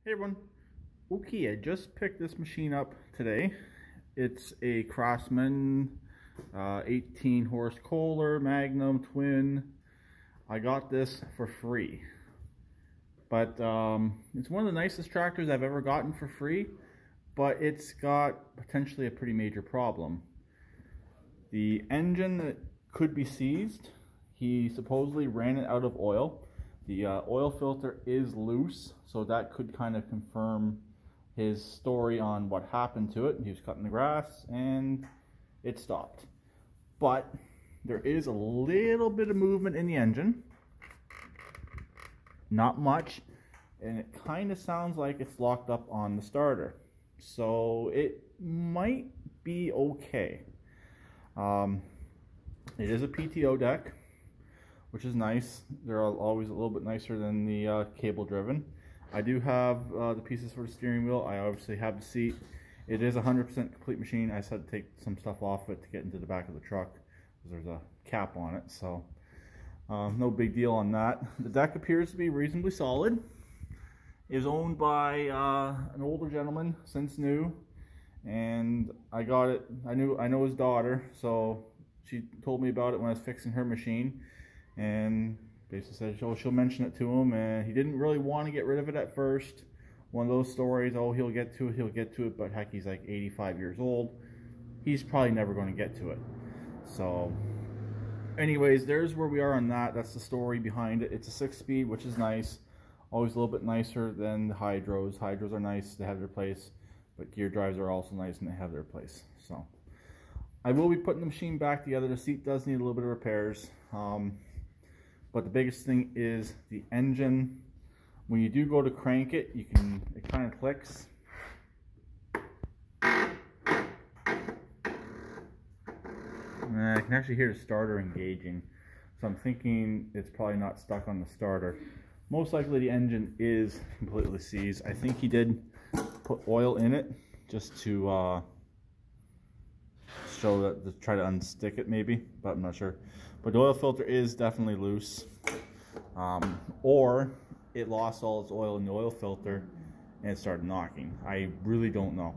Hey everyone. Okay, I just picked this machine up today. It's a Craftsman 18 horse Kohler Magnum twin. I got this for free. But it's one of the nicest tractors I've ever gotten for free, but it's got potentially a pretty major problem. The engine could be seized. He supposedly ran it out of oil. The oil filter is loose, so that could kind of confirm his story on what happened to it. He was cutting the grass and it stopped. But there is a little bit of movement in the engine. Not much. And it kind of sounds like it's locked up on the starter. So it might be okay. It is a PTO deck, which is nice. They're always a little bit nicer than the cable driven. I do have the pieces for the steering wheel. I obviously have the seat. It is a 100% complete machine. I just had to take some stuff off it to get into the back of the truck because there's a cap on it, so no big deal on that. The deck appears to be reasonably solid. It is owned by an older gentleman, since new, and I got it. I know his daughter, so she told me about it when I was fixing her machine. And basically said she'll mention it to him, and he didn't really want to get rid of it at first. One of those stories, oh, he'll get to it, but heck, he's like 85 years old. He's probably never going to get to it. So anyways, there's where we are on that. That's the story behind it. It's a 6-speed, which is nice. Always a little bit nicer than the hydros. Hydros are nice, they have their place, but gear drives are also nice and they have their place. So I will be putting the machine back together. The seat does need a little bit of repairs. But the biggest thing is the engine. When you do go to crank it, it kind of clicks. And I can actually hear the starter engaging. So I'm thinking it's probably not stuck on the starter. Most likely the engine is completely seized. I think he did put oil in it just to show that, to try to unstick it maybe, but I'm not sure. But the oil filter is definitely loose, or it lost all its oil in the oil filter and it started knocking. I really don't know.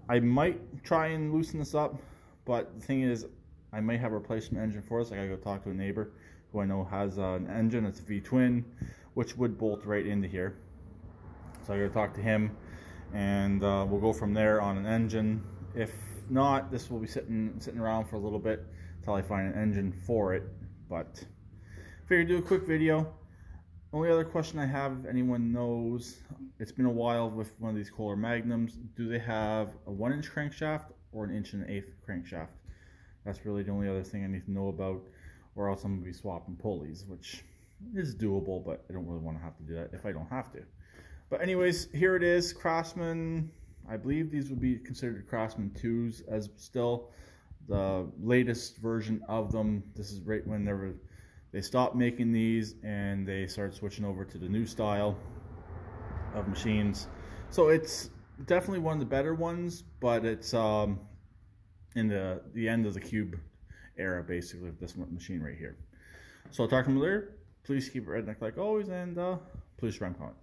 I might try and loosen this up, but the thing is, I might have a replacement engine for this. I gotta go talk to a neighbor who I know has an engine. It's a V-twin, which would bolt right into here. So I gotta talk to him, and we'll go from there on an engine. If not, this will be sitting around for a little bit until I find an engine for it. But figured do a quick video. Only other question I have, if anyone knows, it's been a while with one of these Kohler Magnums. Do they have a 1-inch crankshaft or an 1.1/8 crankshaft? That's really the only other thing I need to know about, or else I'm going to be swapping pulleys, which is doable, but I don't really want to have to do that if I don't have to. But anyways, here it is, Craftsman. I believe these would be considered Craftsman 2s as still the latest version of them. This is right when they stopped making these and they started switching over to the new style of machines. So it's definitely one of the better ones, but it's in the end of the cube era, basically, of this machine right here. So I'll talk to you later. Please keep it redneck like always, and please subscribe and comment.